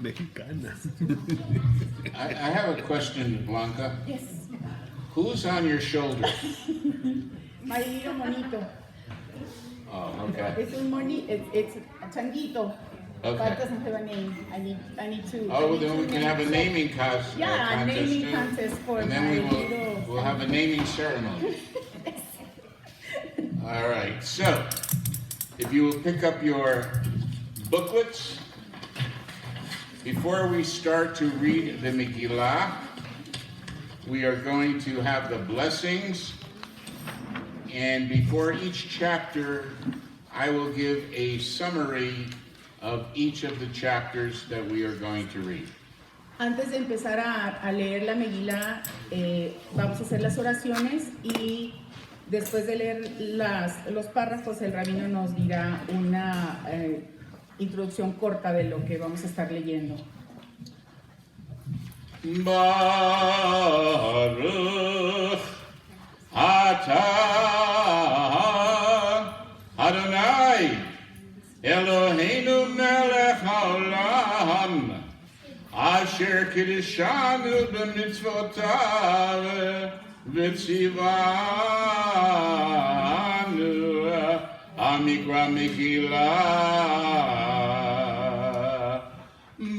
Mexicanas. I have a question, Blanca. Yes. Who's on your shoulder? My little monito. Oh, okay. It's un it's a changuito. Okay. But it doesn't have a name. I need to. Oh, then we can have a naming contest. Yeah, a naming too. contest for and my then little. we'll have a naming ceremony. All right. So, if you will pick up your booklets, before we start to read the Megillah, we are going to have the blessings. And before each chapter, I will give a summary of each of the chapters that we are going to read. Antes de empezar a leer la Megilá, vamos a hacer las oraciones y después de leer los párrafos, el rabino nos dirá una introducción corta de lo que vamos a estar leyendo. Baruch atah Adonai Eloheinu melech haolam asher kiddushanu b'mitzvotav v'tzivanu amikra Megillah.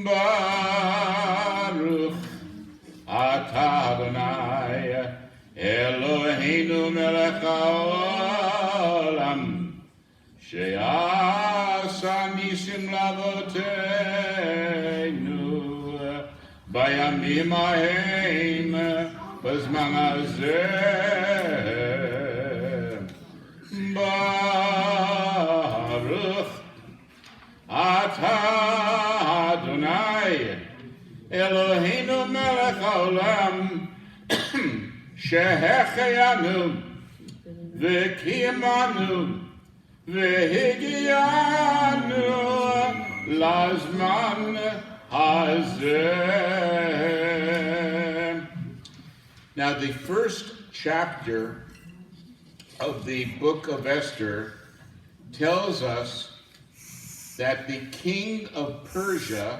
Baruch atah Adonai Eloheinu melech haolam she'asa nisim lavoteinu bayamim hahem b'zman hazeh. Baruch atah Adonai Eloheinu melech haolam שהחיינו וקיימנו והגיענו לזמן הזה. Now the first chapter of the book of Esther tells us that the king of Persia,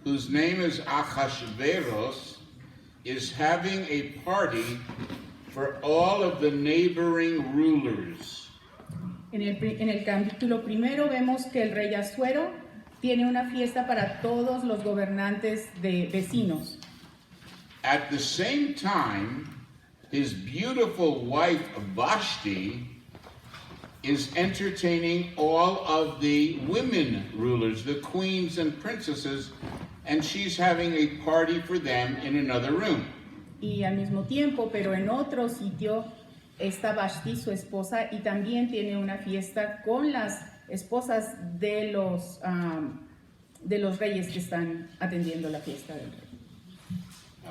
whose name is Ahasuerus, is having a party for all of the neighboring rulers. En el capítulo primero vemos que el rey Asuero tiene una fiesta para todos los gobernantes de vecinos. At the same time, his beautiful wife Vashti is entertaining all of the women rulers, the queens and princesses, and she's having a party for them in another room. Y al mismo tiempo, pero en otro sitio, está Vashti, su esposa, y también tiene una fiesta con las esposas de los reyes que están atendiendo la fiesta del rey.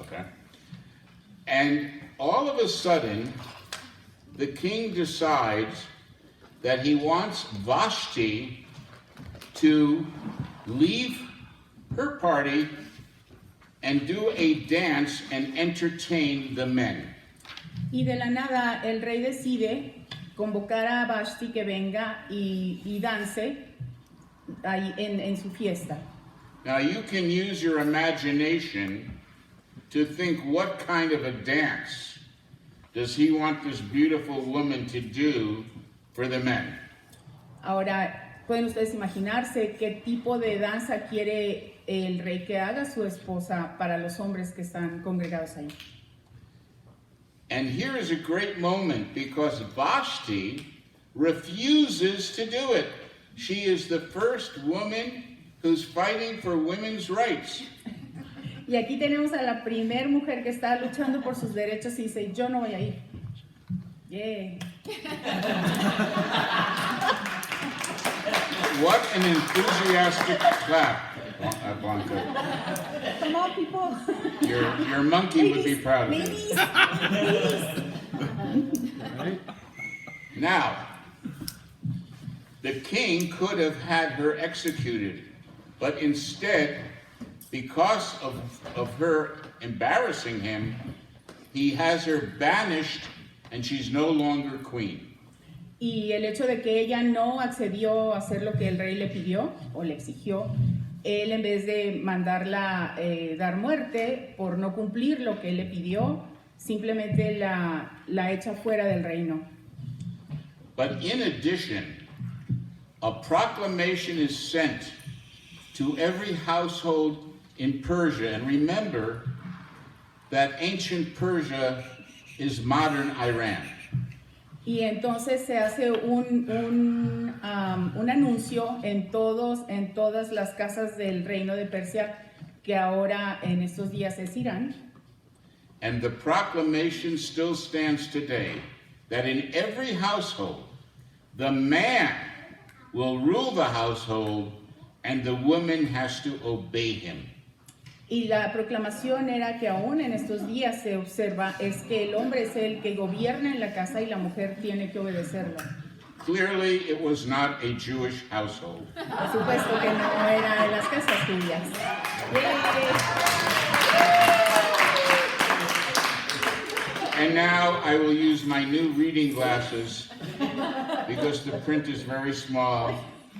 Okay. And all of a sudden, the king decides that he wants Vashti to leave her party and do a dance and entertain the men. Y de la nada el rey decide convocar a Vashti que venga y dance ahí en su fiesta. Now you can use your imagination to think what kind of a dance does he want this beautiful woman to do for the men. Ahora, pueden ustedes imaginarse qué tipo de danza quiere el rey que haga su esposa para los hombres que están congregados ahí. And here is a great moment because Vashti refuses to do it. She is the first woman who's fighting for women's rights. Y aquí tenemos a la primer mujer que está luchando por sus derechos y dice, yo no voy a ir. Yeah. What an enthusiastic clap, Blanca. Come on, people. Your monkey would be proud of you. Ladies. Now, the king could have had her executed, but instead, because of her embarrassing him, he has her banished and she's no longer queen. Y el hecho de que ella no accedió a hacer lo que el rey le pidió o le exigió, él en vez de mandarla dar muerte por no cumplir lo que él le pidió, simplemente la echa fuera del reino. But in addition, a proclamation is sent to every household in Persia. And remember that ancient Persia is modern Iran. Y entonces se hace un anuncio en todas las casas del reino de Persia, que ahora en estos días es Irán. And the proclamation still stands today, that in every household, the man will rule the household and the woman has to obey him. Y la proclamación era que aún en estos días se observa es que el hombre es el que gobierna en la casa y la mujer tiene que obedecerlo. Clearly, it was not a Jewish household. Por supuesto que no era en las casas judías. And now I will use my new reading glasses, because the print is very small,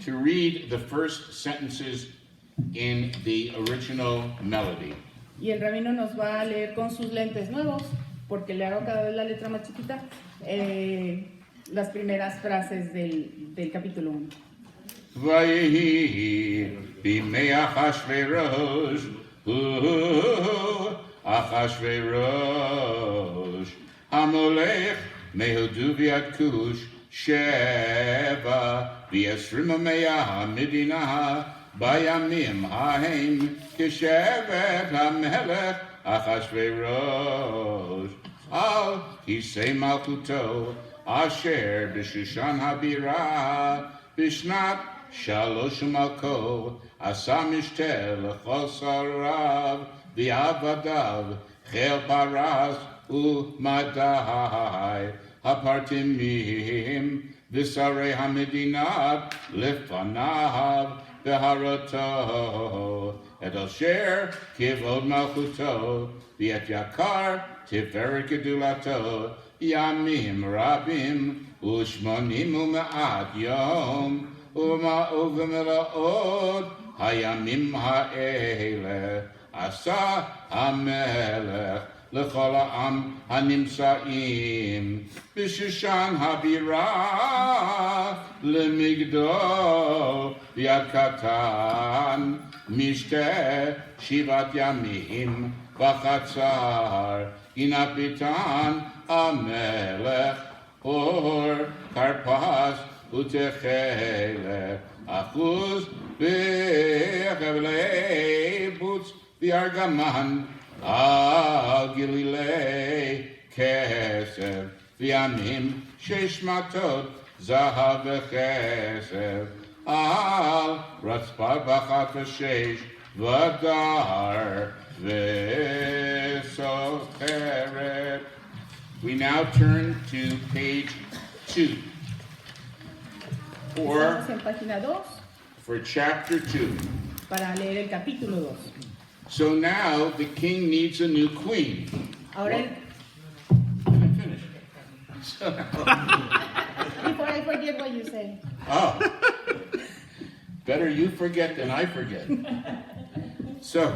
to read the first sentences in the original melody. Y el rabino nos va a leer con sus lentes nuevos, porque le hago cada vez la letra más chiquita, las primeras frases del capítulo 1. Vayehi bimei Achashverosh, Achashverosh, Hamolech mehudu v'yad Kush, Sheva v'yesrim me'ah Medina, Bayamim haim kishevet hamelech Achashverosh, al kisei malchuto, asher b'shushan habira, bishnat shalosh malko, asa mishtel lechol sarav, v'avadav chel paras u'madai, hapartimim v'sarei hamedinat lefanav, V'haroto, et asher kivod malchuto, v'et yakar tiferet gedulato, yamim rabim, u'shmonim u'ma'at yom, u'ma'ovemelaod, hayamim ha'ele, asa hamelech, lechol ha'am hanimsa'im, b'shushan habira, lemigdo, v'yad katan, mishte, shivat yamim, v'chatzar, inapitan, amelech, or, karpas, utechelech, achuz, v'chevlei, butz, v'argaman, al gililei, kesef, v'yamim, shesh matot, zahav v'chesef, al ratzpat b'achat v'shesh, v'dar v'socheret. We now turn to page 2 Estamos en página 2 for chapter 2. para leer el capítulo 2. So now the king needs a new queen. Ahora, I'm finished. So, before I forget what you say. oh, better you forget than I forget. So,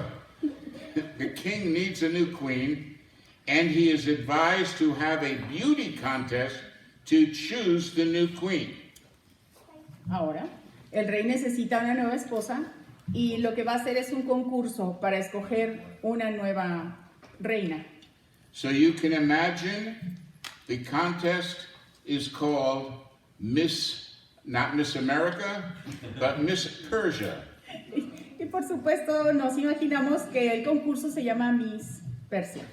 the king needs a new queen, and he is advised to have a beauty contest to choose the new queen. Ahora, el rey necesita una nueva esposa y lo que va a hacer es un concurso para escoger una nueva reina. So you can imagine the contest is called not Miss America, but Miss Persia. Y por supuesto nos imaginamos que el concurso se llama Miss Persia.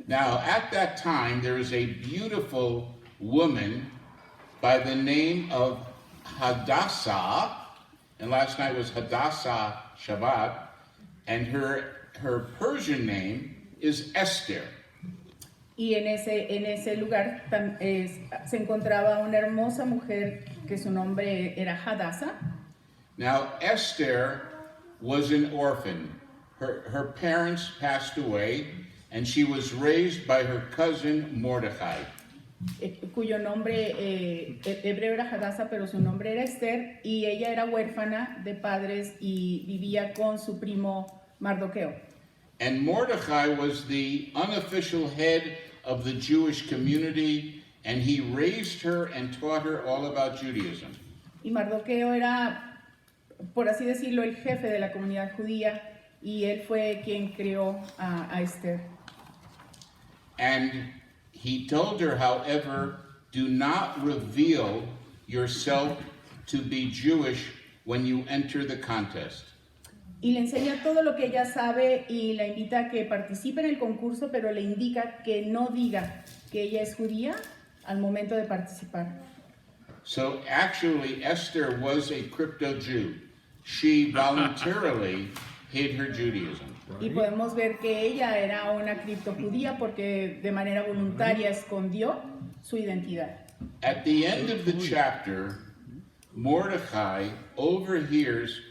Now, at that time, there was a beautiful woman by the name of Hadassah, and last night was Hadassah Shabbat, and her Persian name is Esther. Y en ese lugar se encontraba una hermosa mujer que su nombre era Hadassah. Now, Esther was an orphan. Her parents passed away, and she was raised by her cousin Mordecai. cuyo nombre hebreo era Hadassah, pero su nombre era Esther, y ella era huérfana de padres y vivía con su primo Mardoqueo. And Mordecai was the unofficial head of the Jewish community, and he raised her and taught her all about Judaism. Y Mardoqueo era, por así decirlo, el jefe de la comunidad judía, y él fue quien crió a Esther. And he told her, however, do not reveal yourself to be Jewish when you enter the contest. Y le enseña todo lo que ella sabe y la invita a que participe en el concurso, pero le indica que no diga que ella es judía al momento de participar. So actually, Esther was a crypto-Jew. She voluntarily hid her Judaism. Y podemos ver que ella era una criptojudía porque de manera voluntaria escondió su identidad. At the end of the chapter, Mordecai overhears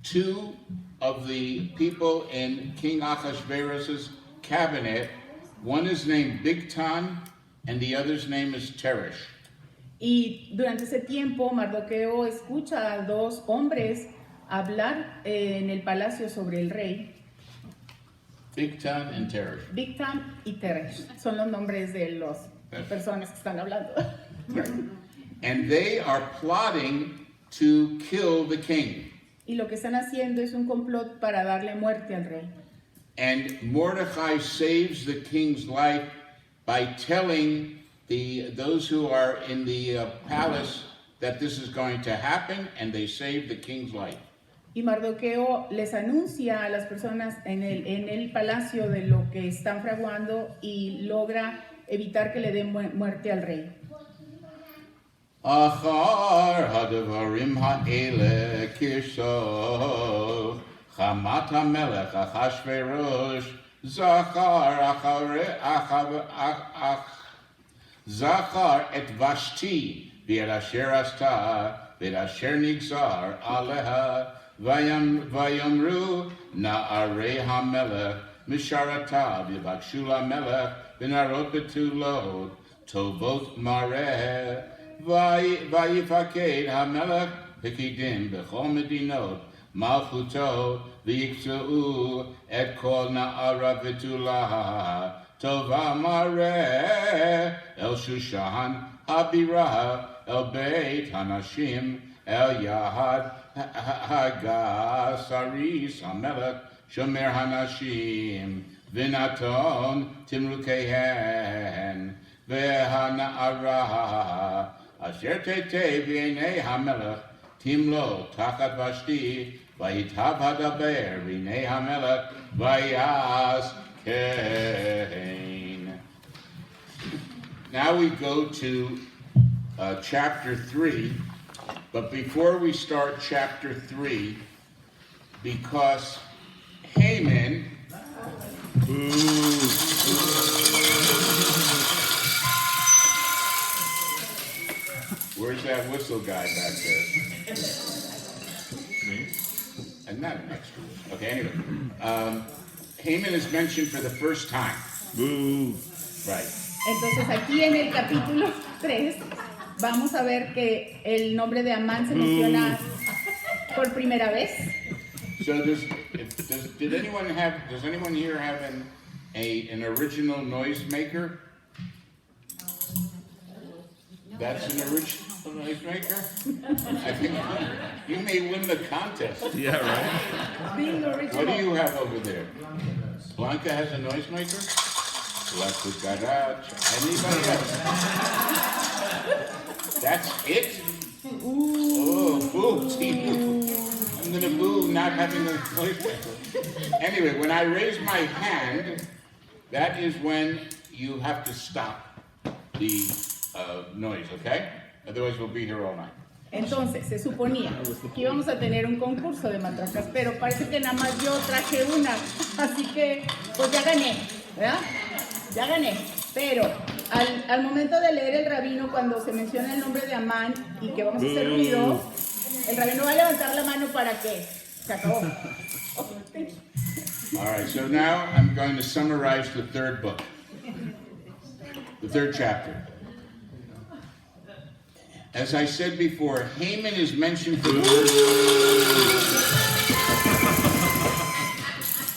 two of the people in King Ahasuerus' cabinet. One is named Bigtan, and the other's name is Teresh. Y durante ese tiempo, Mardoqueo escucha a dos hombres hablar en el palacio sobre el rey. Bigtan and Teresh. Bigtan y Teresh son los nombres de las personas que están hablando. And they are plotting to kill the king. Y lo que están haciendo es un complot para darle muerte al rey. And Mordecai saves the king's life by telling those who are in the palace that this is going to happen, and they save the king's life. Y Mardoqueo les anuncia a las personas en el palacio de lo que están fraguando y logra evitar que le den muerte al rey. Achar hadvarim ha'ele kisho chamat hamelech Achashverosh zachar et Vashti v'et asher asta v'et asher nigzar aleha vayomru na'arei hamelech misharata v'vakshu lamelech v'narot betulot tovot mareh vayifaked hamelech hikidim b'chol medinot malchuto v'yiktzeu et kol na'ara v'tulah tova mareh el Shushan habirah el beit hanashim el yahad hagas saris hamelech shomer hanashim v'naton timrukehen v'hana'ara asher teteh v'nei hamelech timlo tachat Vashti v'yitav hadaber v'nei hamelech v'yas kein. Now we go to chapter 3, but before we start chapter 3, because Haman where's that whistle guy back there? Me? And not an extra. Okay, anyway. Haman is mentioned for the first time. Boo. Right. Entonces aquí en el capítulo 3 vamos a ver que el nombre de Amán se menciona por primera vez. So does anyone here have an original noisemaker? That's an original noisemaker? I think you may win the contest. Yeah, right. Being original. What do you have over there? Blanca has a noisemaker? Blanca Garage. Anybody else? That's it? Oh, boo, team. I'm gonna boo not having a noisemaker. Anyway, when I raise my hand, that is when you have to stop the noise, okay? Otherwise we'll be here all night. Entonces, se suponía que íbamos a tener un concurso de matracas, pero parece que nada más yo traje una, así que pues ya gané, ¿verdad? Ya gané, pero al momento de leer el rabino, cuando se menciona el nombre de Amán y que vamos a hacer ruido, el rabino va a levantar la mano para que se acabó. All right, so now I'm going to summarize the third book, the third chapter. As I said before, Haman is mentioned for the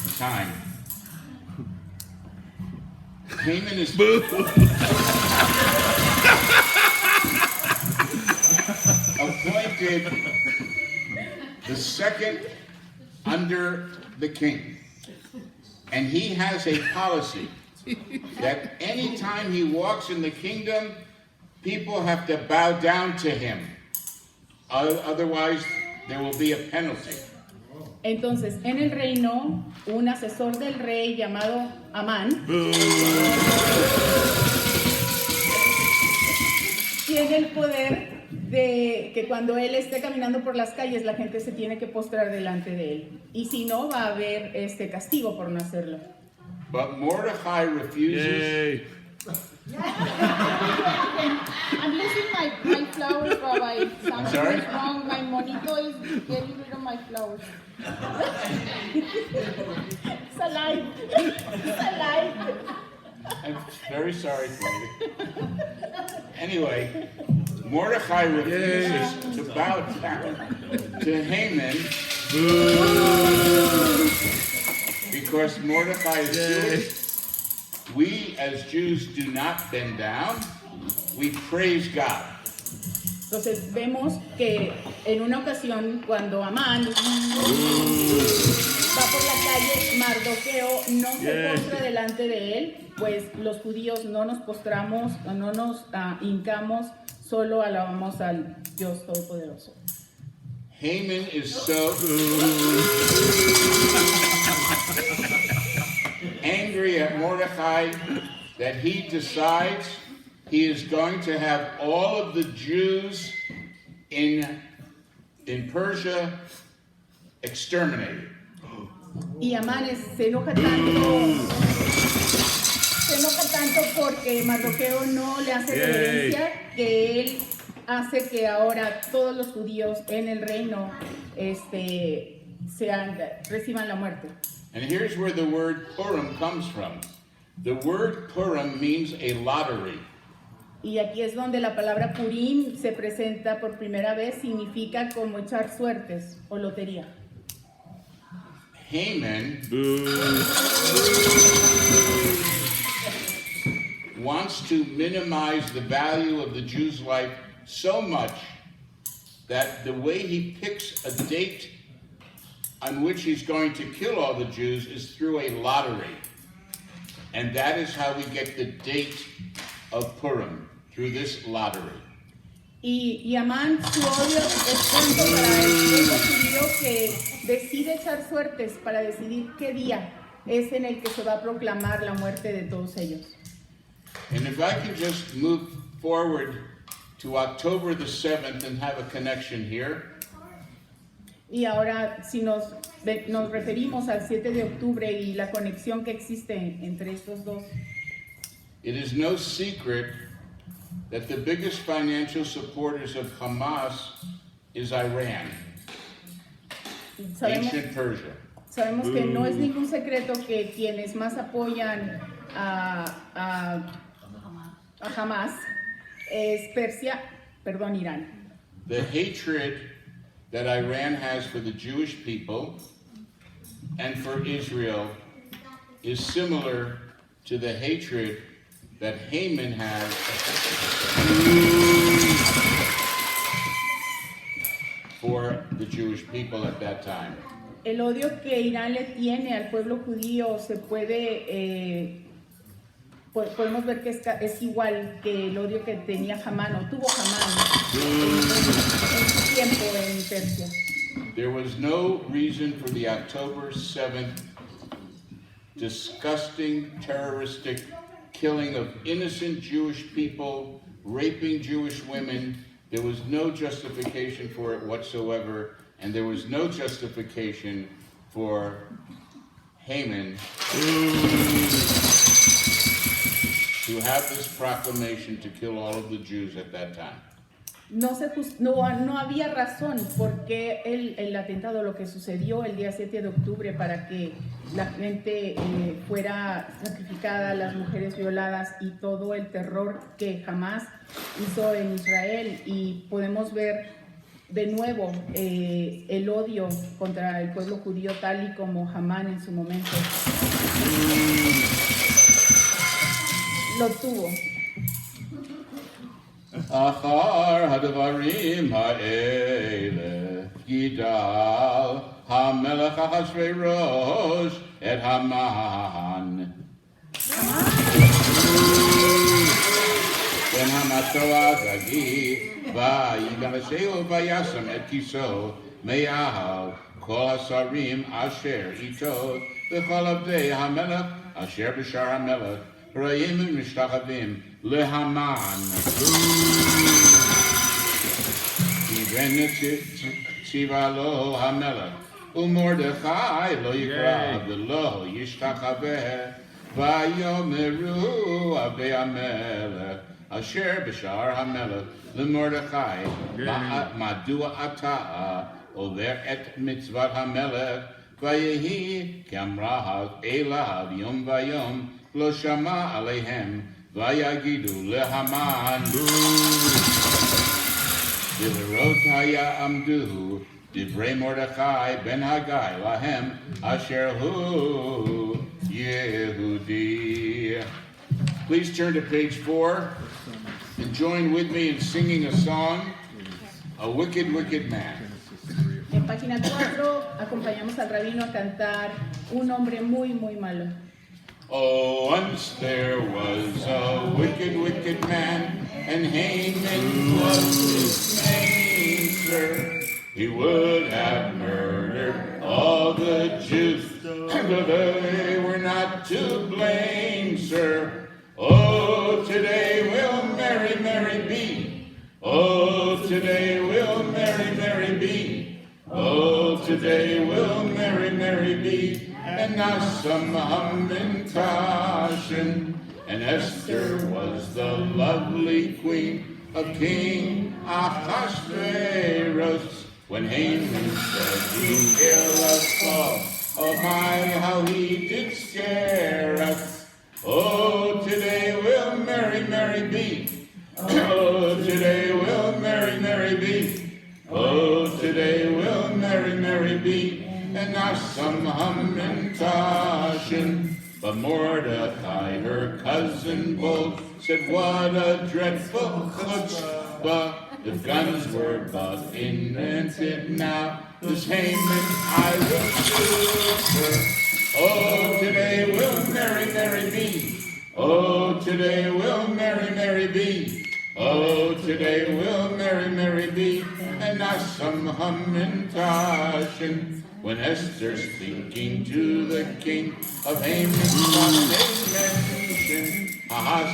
first time. Haman is appointed the second under the king. And he has a policy that anytime he walks in the kingdom, people have to bow down to him. Otherwise, there will be a penalty. Entonces, en el reino, un asesor del rey llamado Amán tiene el poder de que cuando él esté caminando por las calles, la gente se tiene que postrar delante de él. Y si no, va a haber castigo por no hacerlo. But Mordecai refuses. Yay. I'm losing my flowers, Rabbi. I'm sorry? Something is wrong. My monito is getting rid of my flowers. It's alive. It's alive. I'm very sorry for you. Anyway, Mordecai refuses to bow down to Haman because Mordecai is Jewish. We as Jews do not bend down. We praise God. Entonces vemos que en una ocasión cuando Amán va por la calle, Mardoqueo no se postra delante de él, pues los judíos no nos postramos, no nos hincamos, solo alabamos al Dios Todopoderoso. Haman is so angry at Mordecai that he decides he is going to have all of the Jews in Persia exterminated. Y Amán se enoja tanto porque Mardoqueo no le hace reverencia que él hace que ahora todos los judíos en el reino reciban la muerte. And here's where the word Purim comes from. The word Purim means a lottery. Y aquí es donde la palabra Purim se presenta por primera vez, significa como echar suertes o lotería. Haman wants to minimize the value of the Jew's life so much that the way he picks a date on which he's going to kill all the Jews is through a lottery. And that is how we get the date of Purim, through this lottery. Y Amán, su odio es tanto para el pueblo judío que decide echar suertes para decidir qué día es en el que se va a proclamar la muerte de todos ellos. And if I can just move forward to October the 7th and have a connection here. Y ahora, si nos referimos al 7 de octubre y la conexión que existe entre estos dos. It is no secret that the biggest financial supporters of Hamas is Iran, ancient Persia. Sabemos que no es ningún secreto que quienes más apoyan a Hamas es Irán. The hatred that Iran has for the Jewish people and for Israel is similar to the hatred that Haman has for the Jewish people at that time. El odio que Irán le tiene al pueblo judío se puede, podemos ver que es igual que el odio que tenía Hamán o tuvo Hamán en su tiempo en Persia. There was no reason for the October 7th disgusting, terroristic killing of innocent Jewish people, raping Jewish women. There was no justification for it whatsoever, and there was no justification for Haman to have this proclamation to kill all of the Jews at that time. no había razón por qué el atentado, lo que sucedió el día 7 de octubre, para que la gente fuera sacrificada, las mujeres violadas y todo el terror que jamás hizo en Israel. Y podemos ver de nuevo el odio contra el pueblo judío tal y como Hamán en su momento lo tuvo. אחר הדברים האלה גידל המלך אחשוורוש את המן. בן המטוע דגי ויגרשהו וישם את כיסו מעל כל השרים אשר איתו וכל עבדי המלך אשר בשער המלך רעים ומשתחווים להמן. כיוון ציווה לו המלך ומרדכי לא יקרא ולא ישתחווה ויאמרו עבדי המלך אשר בשער המלך למרדכי מדוע אתה עובר את מצוות המלך ויהי כאמרה אליו יום ויום לא שמע עליהם ויגידו להמן דברות יעמדו דברי מרדכי בן הגיא להם אשר הוא יהודי. Please turn to page 4 and join with me in singing a song, A Wicked, Wicked Man. En página 4 acompañamos al rabino a cantar Un hombre muy, muy malo. Oh, once there was a wicked, wicked man, and Haman was his name, sir. He would have murdered all the Jews, but they were not to blame, sir. Oh, today we'll merry, merry be. Oh, today we'll merry, merry be. Oh, today we'll merry, merry be. And now some Hamantashen, and Esther was the lovely queen of King Ahasuerus. When Haman said he'd kill us all, oh my, how he did scare us. Oh, today we'll merry, merry be. Oh, today we'll merry, merry be. Oh, today we'll merry, merry be. And now some Hamantashen, but Mordecai, her cousin bold, said, what a dreadful chutzpah. If guns were but invented now, this Haman I will shoot her. Oh, today we'll merry, merry be. Oh, today we'll merry, merry be. Oh, today we'll merry, merry be. And now some Hamantashen, when Esther speaking to the king of Haman's mention,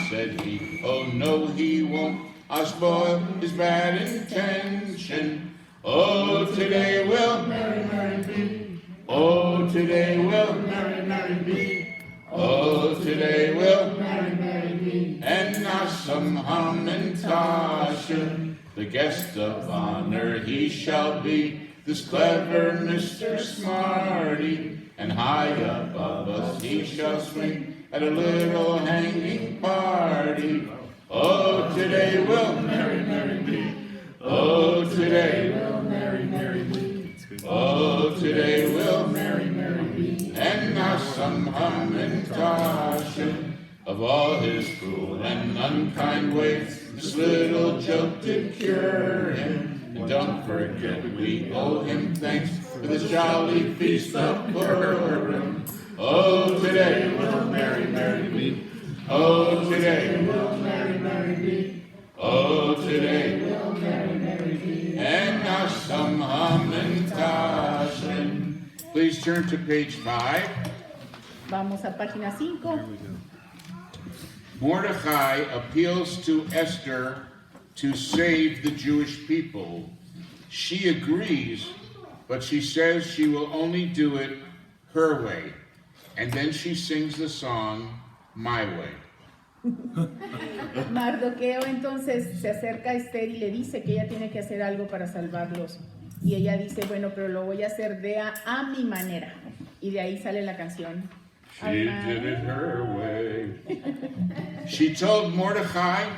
said he, oh no he won't, I'll spoil his bad intention. Oh, today we'll merry, merry be. Oh, today we'll merry, merry be. Oh, today we'll merry, merry be. And now some Hamantashen, the guest of honor he shall be, this clever Mr. Smarty, and high above us he shall swing at a little hanging party. Oh, today we'll merry, merry be. Oh, today we'll merry, merry be. Oh, today we'll merry, merry be. And now some Hamantashen, of all his cruel and unkind ways, this little joke did cure him. And don't forget we owe him thanks for this jolly feast of Purim. Oh, today we'll merry, merry be. Oh, today we'll merry, merry be. Oh, today we'll merry, merry be. And now some Hamantashen. Please turn to page 5. Vamos a página 5. Mordecai appeals to Esther to save the Jewish people. She agrees, but she says she will only do it her way. And then she sings the song, My Way. Mardoqueo entonces se acerca a Esther y le dice que ella tiene que hacer algo para salvarlos. Y ella dice, bueno, pero lo voy a hacer a mi manera. Y de ahí sale la canción. She did it her way. She told Mordecai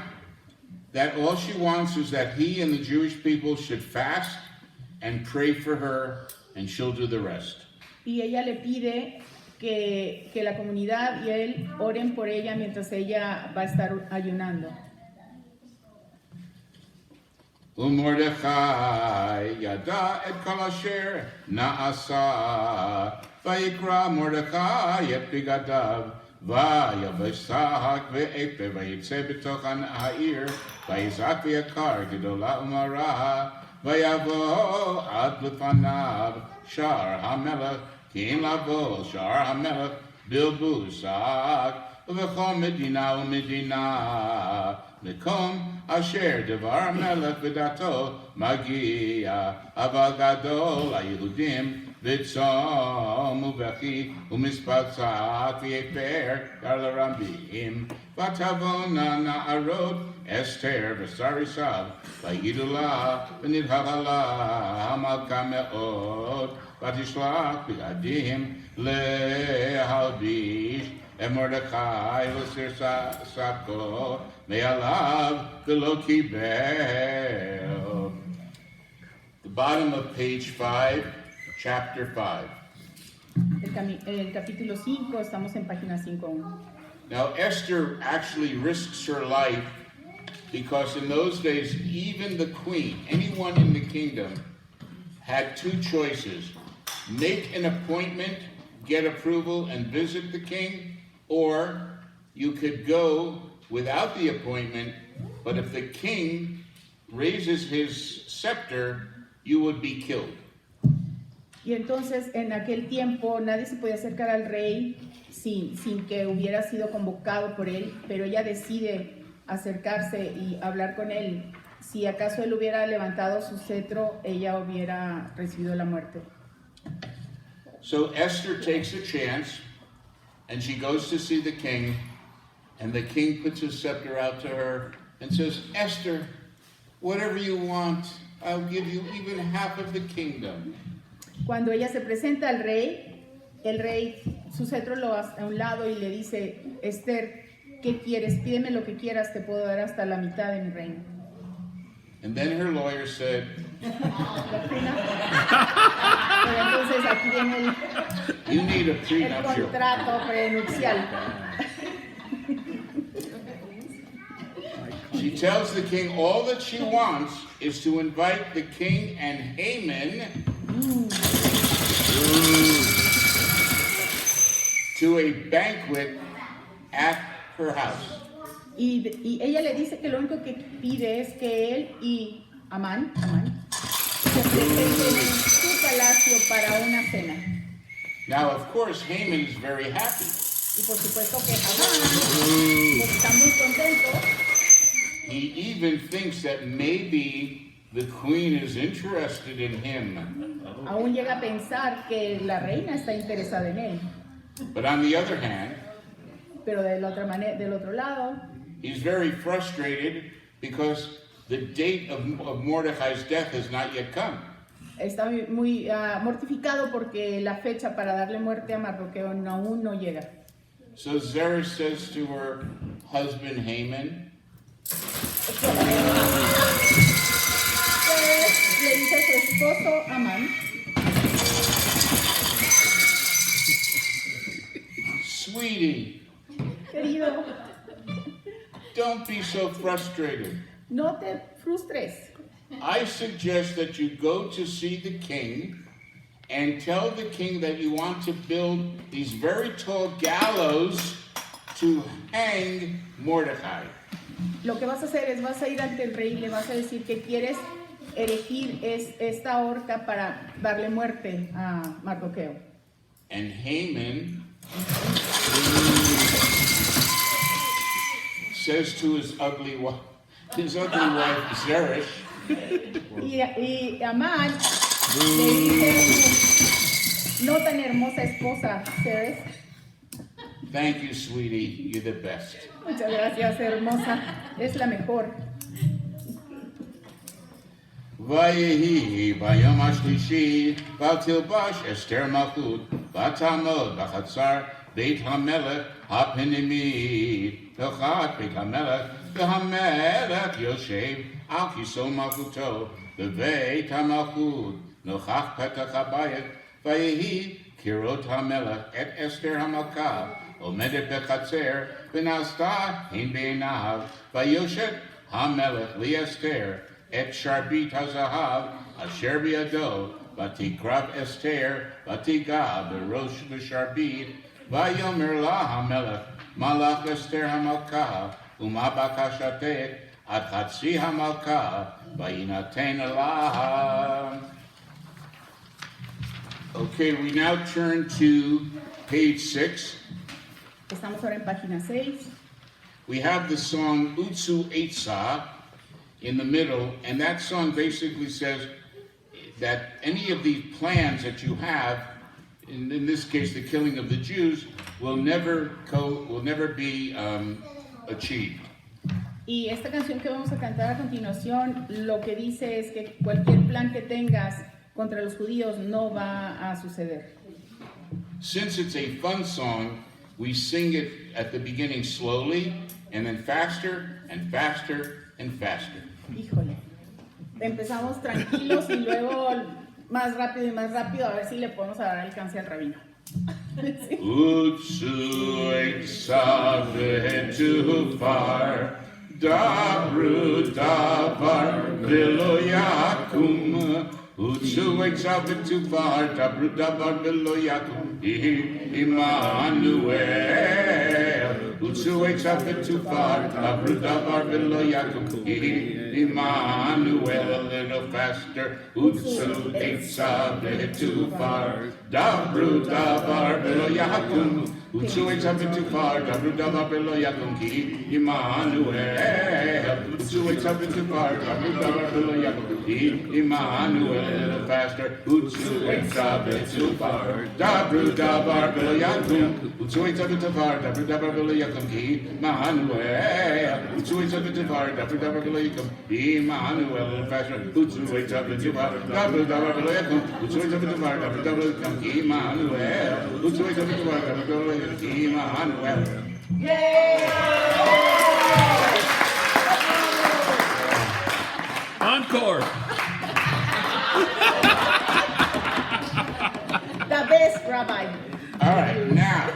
that all she wants is that he and the Jewish people should fast and pray for her, and she'll do the rest. Y ella le pide que la comunidad y él oren por ella mientras ella va a estar ayunando. Mordecai yada et kol asher na'asa vayikra Mordecai et bigadav vayavashak ve'epe vayitze betochan ha'ir vayizak v'yakar gedola umara vayavo ad lefanav shar hamelech kin lavo shar hamelech bilbusak v'chol medina u'medina Mekom asher devar melech v'dato magia aval gadol haYehudim v'tzom u'vechi u'mispatzat v'yeper gar l'rabim v'tavona na'arot Esther v'sarisav v'yidu la v'nidhala la hamalka me'od v'tishlach b'gadim lehalbish Mordecai l'sir sako me'alav v'lo kibel. The bottom of page 5, chapter 5. El capítulo 5, estamos en página 5.1. Now Esther actually risks her life because in those days, even the queen, anyone in the kingdom, had two choices. Make an appointment, get approval, and visit the king, or you could go without the appointment, but if the king raises his scepter, you would be killed. Y entonces en aquel tiempo nadie se podía acercar al rey sin que hubiera sido convocado por él, pero ella decide acercarse y hablar con él. Si acaso él hubiera levantado su cetro, ella hubiera recibido la muerte. So Esther takes a chance, and she goes to see the king, and the king puts his scepter out to her and says, Esther, whatever you want, I'll give you even half of the kingdom. Cuando ella se presenta al rey, el rey su cetro lo hace a un lado y le dice, Esther, ¿qué quieres? Pídeme lo que quieras, te puedo dar hasta la mitad de mi reino. And then her lawyer said, Pero entonces aquí viene you need a el prenuptial. contrato prenupcial. She tells the king all that she wants is to invite the king and Haman to a banquet at her house. Y ella le dice que lo único que pide es que él y Amán se presenten en su palacio para una cena. Now, of course, Haman is very happy. Y por supuesto que Amán está muy contento. He even thinks that maybe the queen is interested in him. Aún llega a pensar que la reina está interesada en él. But on the other hand, Pero del otro lado, he's very frustrated because the date of Mordecai's death has not yet come. está muy mortificado porque la fecha para darle muerte a Mardoqueo aún no llega. So Zeresh says to her husband Haman, Le dice a su esposo Amán, sweetie, querido, don't be so frustrated. no te frustres. I suggest that you go to see the king and tell the king that you want to build these very tall gallows to hang Mordecai. Lo que vas a hacer es vas a ir ante el rey y le vas a decir que quieres erigir esta horca para darle muerte a Mardoqueo. And Haman says to his ugly wife Zeresh, Y Amán le dice a su no tan hermosa esposa, Zeresh, Thank you, sweetie. You're the best. Muchas gracias, hermosa. Es la mejor. ויהי ביום השלישי, ותלבש אסתר מלכות, ותעמוד בחצר בית המלך הפנימי, תחת בית המלך, והמלך יושב על כיסא מלכותו, בבית המלכות, נוכח פתח הבית, ויהי כראות המלך את אסתר המלכה, עומדת בחצר, ונעשתה הן בעיניו, ויושת המלך לאסתר, את שרביט הזהב אשר בידו, ותקרב אסתר, ותיגע בראש השרביט, ויאמר לה המלך, מלך אסתר המלכה, ומה בקשתך עד חצי המלכה, ויינתן לה. Okay, we now turn to page 6. Estamos ahora en página 6. We have the song Utsu Eitza in the middle, and that song basically says that any of these plans that you have, in this case the killing of the Jews, will never be achieved. Y esta canción que vamos a cantar a continuación, lo que dice es que cualquier plan que tengas contra los judíos no va a suceder. Since it's a fun song, we sing it at the beginning slowly, and then faster and faster and faster. Híjole, empezamos tranquilos y luego más rápido y más rápido, a ver si le podemos dar alcance al rabino. Sí. Utsu Eitza v'etufar, dabru davar v'lo yakum. Utsu Eitza v'etufar, dabru davar v'lo yakum. Immanuel. Utsu Eitza v'etufar, dabru davar v'lo yakum. Immanuel, a little faster. Utsu Eitza v'etufar, dabru davar v'lo yakum. Utsu Eitza v'etufar, dabru davar v'lo yakum. Immanuel. Utsu Eitza v'etufar, dabru davar v'lo yakum. Immanuel, a little faster. Utsu Eitza v'etufar, dabru davar v'lo yakum. Utsu Eitza v'etufar, dabru davar v'lo yakum. Immanuel. Utsu Eitza v'etufar, dabru davar v'lo yakum. Immanuel, a little faster. Utsu Eitza v'etufar, dabru davar v'lo yakum. Utsu Eitza v'etufar, dabru davar v'lo yakum. Immanuel. Utsu Eitza v'etufar, dabru davar v'lo yakum. Immanuel. Encore. The best, Rabbi. All right, now,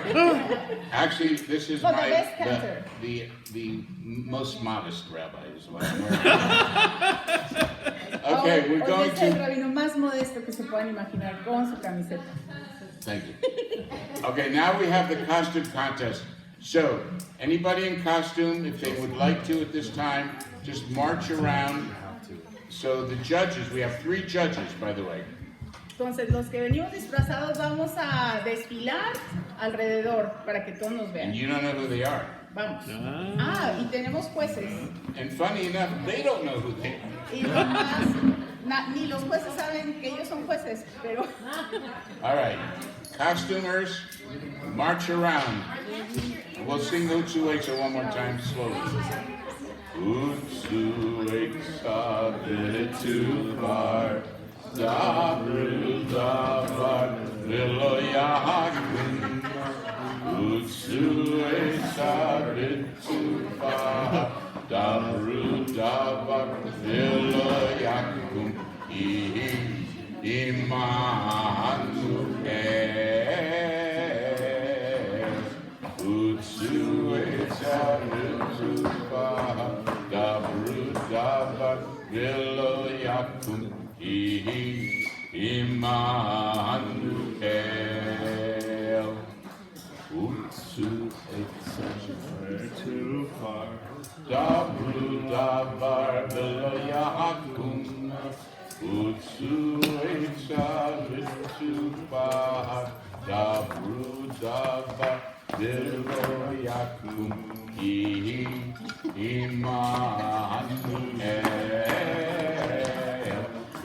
actually, this is Oh, the best cantor. the most modest rabbi is what I'm wearing. Okay, we're Hoy going es el to. rabino más modesto que se puedan imaginar con su camiseta. Thank you. Okay, now we have the costume contest. So, anybody in costume, if they would like to at this time, just march around. So the judges, we have 3 judges, by the way. Entonces, los que venimos disfrazados vamos a desfilar alrededor para que todos nos And vean. you don't know who they are. Vamos. Ah, y tenemos jueces. And funny enough, they don't know who they are. Y lo más, ni los jueces saben que ellos son jueces, pero All right, costumers, march around. We'll sing Utsu Eitza one more time slowly. Utsu Eitza v'etufar, dabru davar v'lo yakum. Utsu Eitza v'etufar, dabru davar v'lo yakum. Immanuel. Utsu Eitza v'etufar, dabru davar v'lo yakum. Immanuel. Utsu Eitza v'etufar, dabru davar v'lo yakum. Utsu Eitza v'etufar, dabru davar v'lo yakum. Immanuel.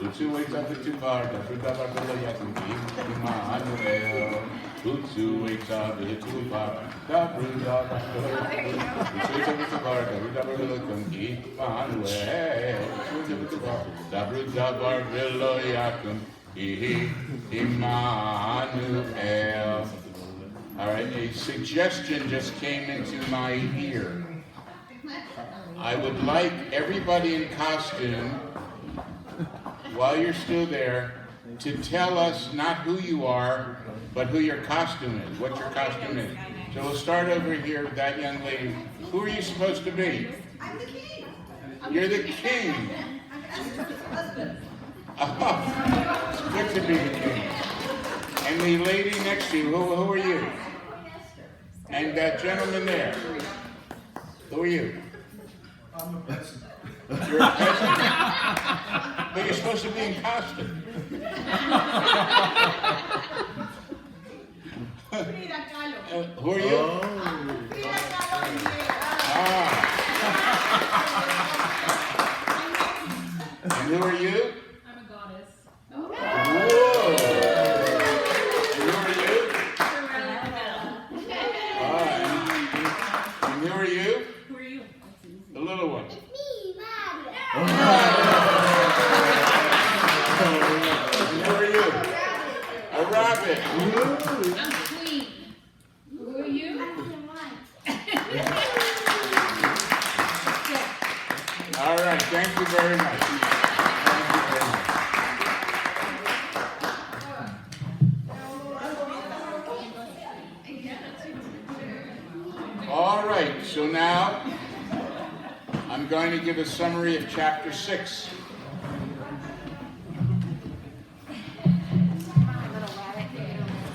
Utsu Eitza v'etufar, dabru davar v'lo yakum. Immanuel. Immanuel. All right, a suggestion just came into my ear. I would like everybody in costume, while you're still there, to tell us not who you are, but who your costume is, what your costume is. So we'll start over here with that young lady. Who are you supposed to be? I'm the king. You're the king. I'm his husband. Oh, it's good to be the king. And the lady next to you, who are you? And that gentleman there. Who are you? You're a peasant? But you're supposed to be in costume. Who are you? Ah. And who are you? I'm a goddess. Whoa. And who are you? And who are you? Who are you? The little one. Me, Mario. And who are you? A rabbit. I'm queen. Who are you? All right, thank you very much. Thank you very much. All right, so now I'm going to give a summary of chapter 6.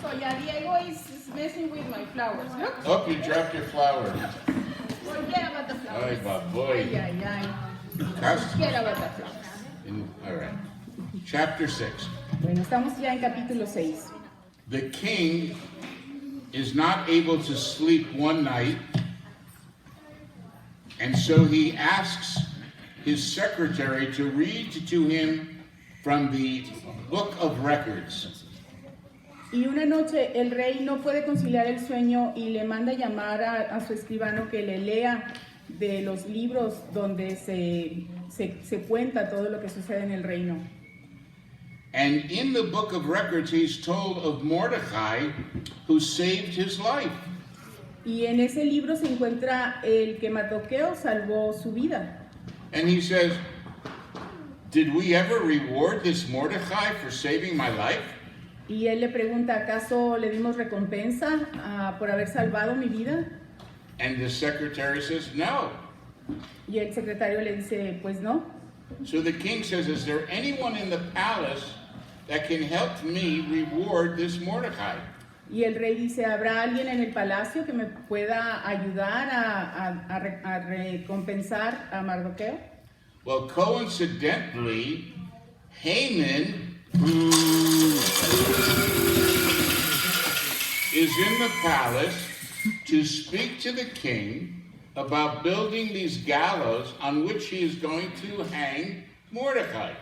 So yeah, Diego is messing with my flowers. Look. Oh, you dropped your flowers. Forget about the Ay, flowers. baboy. Ay, ay, ay. Cast- Forget about the flowers. All right. Chapter 6. Bueno, estamos ya en capítulo 6. The king is not able to sleep one night, and so he asks his secretary to read to him from the book of records. Y una noche el rey no puede conciliar el sueño y le manda llamar a su escribano que le lea de los libros donde se cuenta todo lo que sucede en el reino. And in the book of records, he's told of Mordecai, who saved his life. Y en ese libro se encuentra el que Mardoqueo salvó su vida. And he says, did we ever reward this Mordecai for saving my life? Y él le pregunta, ¿acaso le dimos recompensa por haber salvado mi vida? And the secretary says, no. Y el secretario le dice, pues no. So the king says, is there anyone in the palace that can help me reward this Mordecai? Y el rey dice, ¿habrá alguien en el palacio que me pueda ayudar a recompensar a Mardoqueo? Well, coincidentally, Haman is in the palace to speak to the king about building these gallows on which he is going to hang Mordecai.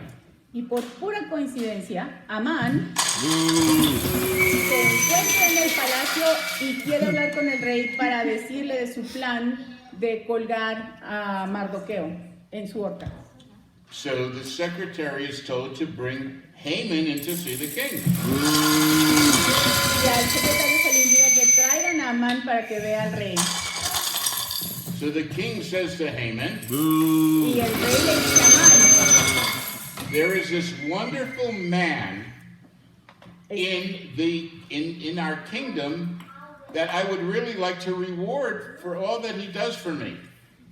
Y por pura coincidencia, Amán se encuentra en el palacio y quiere hablar con el rey para decirle de su plan de colgar a Mardoqueo en su horca. So the secretary is told to bring Haman in to see the king. Y al secretario se le indica que traigan a Amán para que vea al rey. So the king says to Haman, Y el rey le dice a Amán, there is this wonderful man in our kingdom that I would really like to reward for all that he does for me.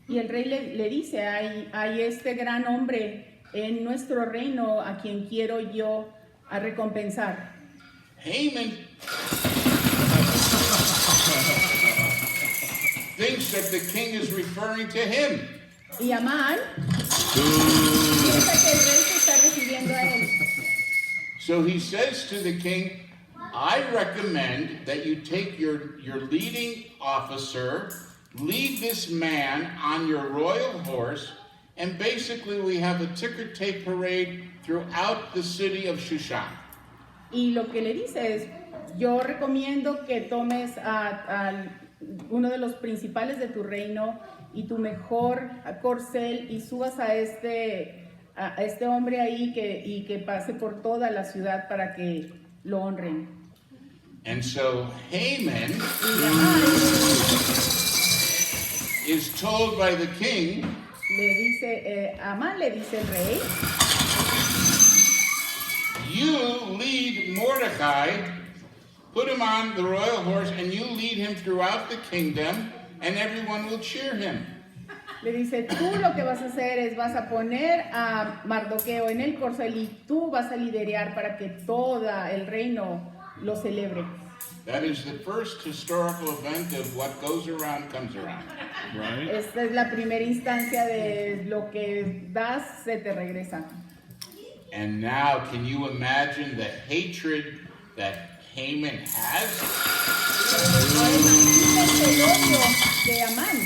y el rey le dice, hay este gran hombre en nuestro reino a quien quiero yo a recompensar. Haman thinks that the king is referring to him. Y Amán piensa que el rey se está refiriendo a él. So he says to the king, I recommend that you take your leading officer, lead this man on your royal horse, and basically we have a ticker tape parade throughout the city of Shushan. Y lo que le dice es, yo recomiendo que tomes a uno de los principales de tu reino y tu mejor corcel y subas a este hombre ahí y que pase por toda la ciudad para que lo honren. And so Haman is told by the king, Amán le dice el rey, you lead Mordecai, put him on the royal horse, and you lead him throughout the kingdom, and everyone will cheer him. le dice, tú lo que vas a hacer es vas a poner a Mardoqueo en el corcel y tú vas a liderar para que todo el reino lo celebre. That is the first historical event of what goes around comes around. Right? Esta es la primera instancia de lo que das se te regresa. And now, can you imagine the hatred that Haman has? Ahora imagínate el odio de Amán.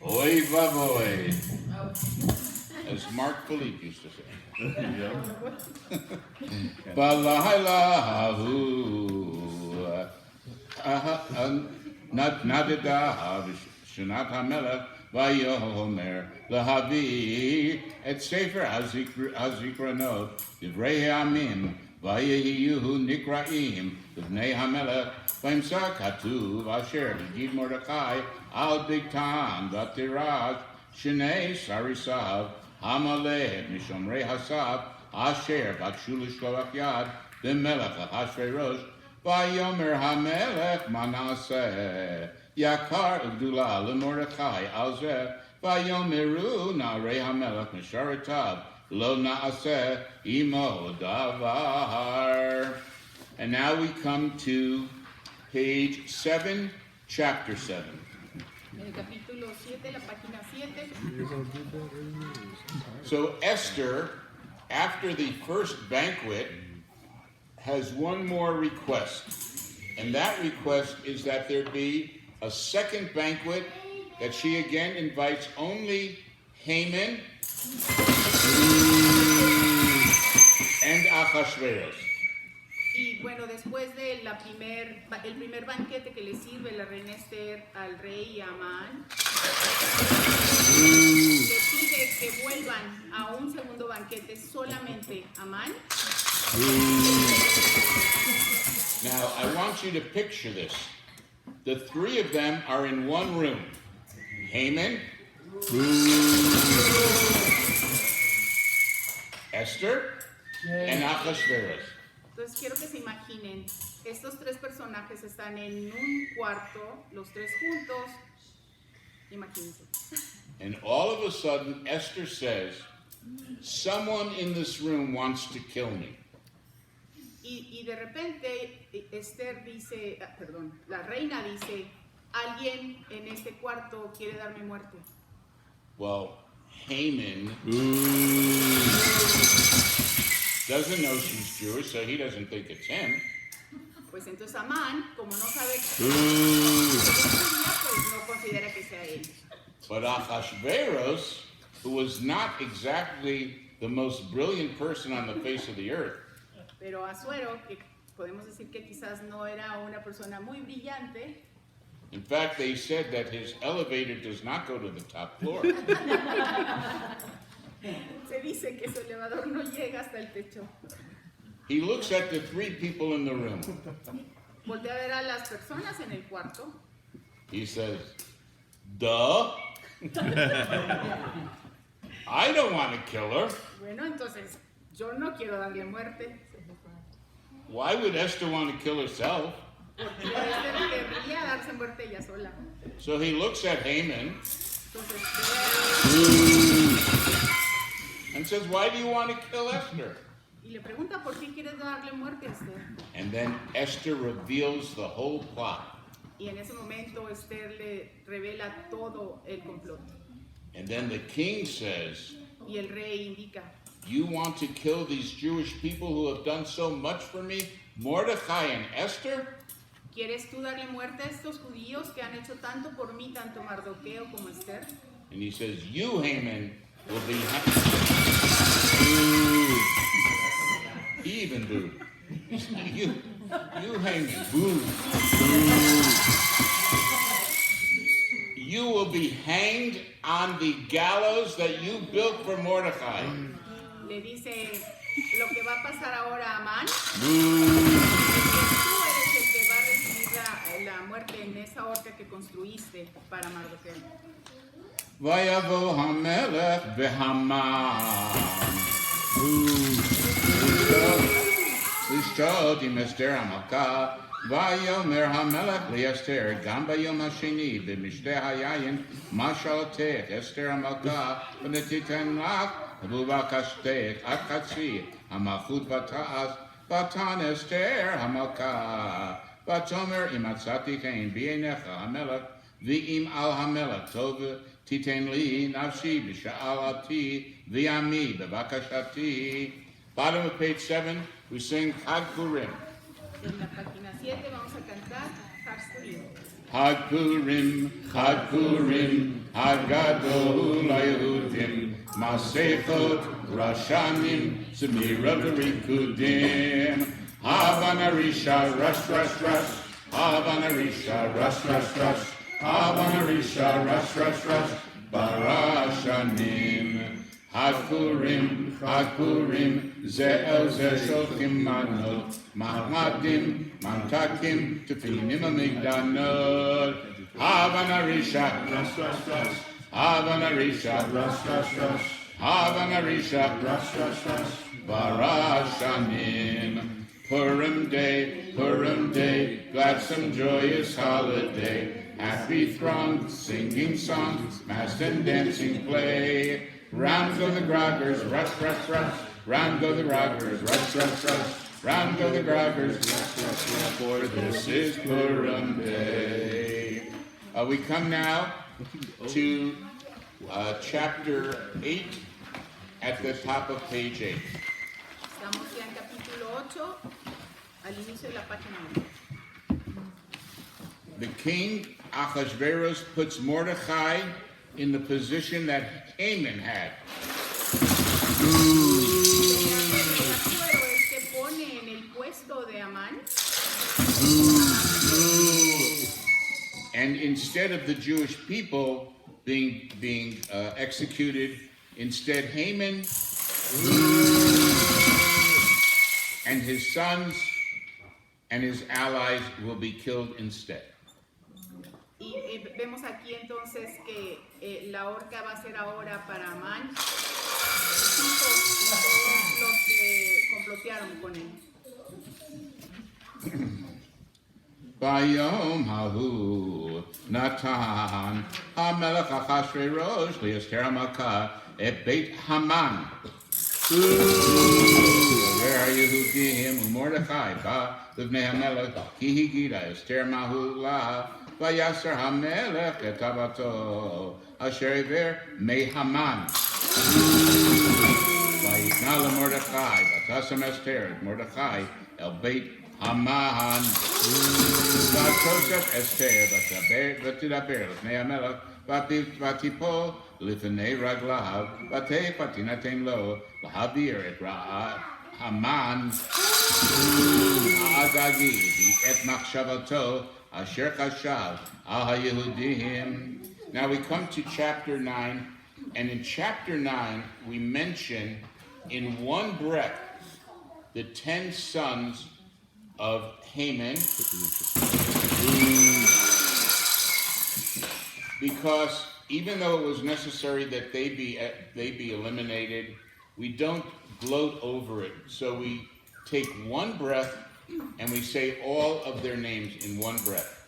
Oy vavoy, as Mark Philippe used to say. Balailahu, Nadidav, Shinat HaMelech, Vayomer, Lahavi, et Sefer Hazikranot, Divrei Amim, Vayehiyu Nikraim, Livnei HaMelech, Vaimsa Katuv, Asher, Gid Mordecai, Al Bigtan, Vatiraj, Shinei Sarisav, Hamaleh, Mishomrei Hasav, Asher, Bakshulish Loach Yad, Bimelech, Ahashverosh, Vayomer HaMelech Manasseh, Yakar Ugdula, Lemordecai, Alzeh, Vayomeru, Narei HaMelech, Misharatav, Lo Naaseh, Imo Davar. And now we come to page 7, chapter 7. El capítulo 7, la página 7. So Esther, after the first banquet, has one more request. And that request is that there be a second banquet, that she again invites only Haman and Ahasuerus. Y bueno, después de el primer banquete que le sirve la reina Esther al rey y a Amán, le pide que vuelvan a un segundo banquete solamente Amán. Now, I want you to picture this. The three of them are in one room. Haman, Esther, and Ahasuerus. Entonces quiero que se imaginen, estos tres personajes están en un cuarto, los tres juntos, imagínense. And all of a sudden, Esther says, someone in this room wants to kill me. Y de repente Esther dice, la reina dice, alguien en este cuarto quiere darme muerte. Well, Haman doesn't know she's Jewish, so he doesn't think it's him. Pues entonces Amán, como no sabe que es judía, pues no considera que sea él. But Ahasuerus, who was not exactly the most brilliant person on the face of the earth, Pero Asuero, que podemos decir que quizás no era una persona muy brillante, in fact, they said that his elevator does not go to the top floor. se dice que su elevador no llega hasta el techo. He looks at the three people in the room. Voltea a ver a las personas en el cuarto. He says, duh. I don't want to kill her. Bueno, entonces yo no quiero darle muerte. Why would Esther want to kill herself? Porque Esther querría darse muerte ella sola. So he looks at Haman Entonces, and says, why do you want to kill Esther? y le pregunta por qué quieres darle muerte a Esther. And then Esther reveals the whole plot. Y en ese momento Esther le revela todo el complot. And then the king says, Y el rey indica, you want to kill these Jewish people who have done so much for me, Mordecai and Esther? ¿quieres tú darle muerte a estos judíos que han hecho tanto por mí, tanto Mardoqueo como Esther? And he says, you, Haman, will be he even do. You hanging. Boo. You will be hanged on the gallows that you built for Mordecai. Le dice, lo que va a pasar ahora a Amán, Boo. tú eres el que va a recibir la muerte en esa horca que construiste para Mardoqueo. Vayavo Hamelech v'Haman. L'shtod im Esther Hamalka. Vayomer Hamelech li'Esther gam bayom hasheni b'mishteh hayayin mashalotech Esther Hamalka v'netiten lach v'uvakashtech akatzi hamalchut v'ta'as v'tan Esther Hamalka v'tomer imatzati chen b'einecha Hamelech v'im al Hamelech tov titen li nafshi b'sha'alati v'yami b'vakashati. Bottom of page 7, we sing Chag Purim. En la página 7 vamos a cantar Chag Purim. Chag Purim, Chag Purim, Hagadol Yehudim, Masechot Rashanim, Zemira V'Rikudim, Havanarisha, rush, rush, rush, Havanarisha, rush, rush, rush, Havanarisha, rush, rush, rush, Barashanim. Hakurim, Hakurim, Ze'el Ze'shochim Manot, Mahmadim, Mantakim, Tefilim Amigdanot, Havanarisha, Rush, Rush, Rush, Havanarisha, Rush, Rush, Rush, Havanarisha, Rush, Rush, Rush, Barashanim. Purim Day, gladsome, joyous holiday, happy throng, singing songs, masked and dancing play. Round go the groggers, rush, rush, rush. Round go the groggers, rush, rush, rush. Round go the groggers, rush, rush, rush. For this is Purim Day. We come now to chapter 8 at the top of page 8. Estamos ya en capítulo 8, al inicio de la página 1. The king Ahasuerus puts Mordecai in the position that Haman had. El que pone en el puesto de Amán. And instead of the Jewish people being executed, instead Haman and his sons and his allies will be killed instead. Y vemos aquí entonces que la horca va a ser ahora para Amán, sus hijos y todos los que complotearon con él. Bayom hahu Natan Hamelech Achashverosh li'Esther Hamalka et Beit Haman. Where Yehudim u'Mordechai ba livnei Hamelech ki higida Esther mahu la vayasser Hamelech et tavato asher iver mei Haman. Vayitna leMordechai vatasam Esther et Mordechai el Beit Haman. Vatosef Esther v'tidaber l'fnei Hamelech v'tipo l'fnei raglav v'tei tinaten lo l'havir et Haman ha'agagi et machshavato asher chashav al ha'Yehudim. Now we come to chapter 9, and in chapter 9 we mention in one breath the 10 sons of Haman, because even though it was necessary that they be eliminated, we don't gloat over it. So we take one breath and we say all of their names in one breath.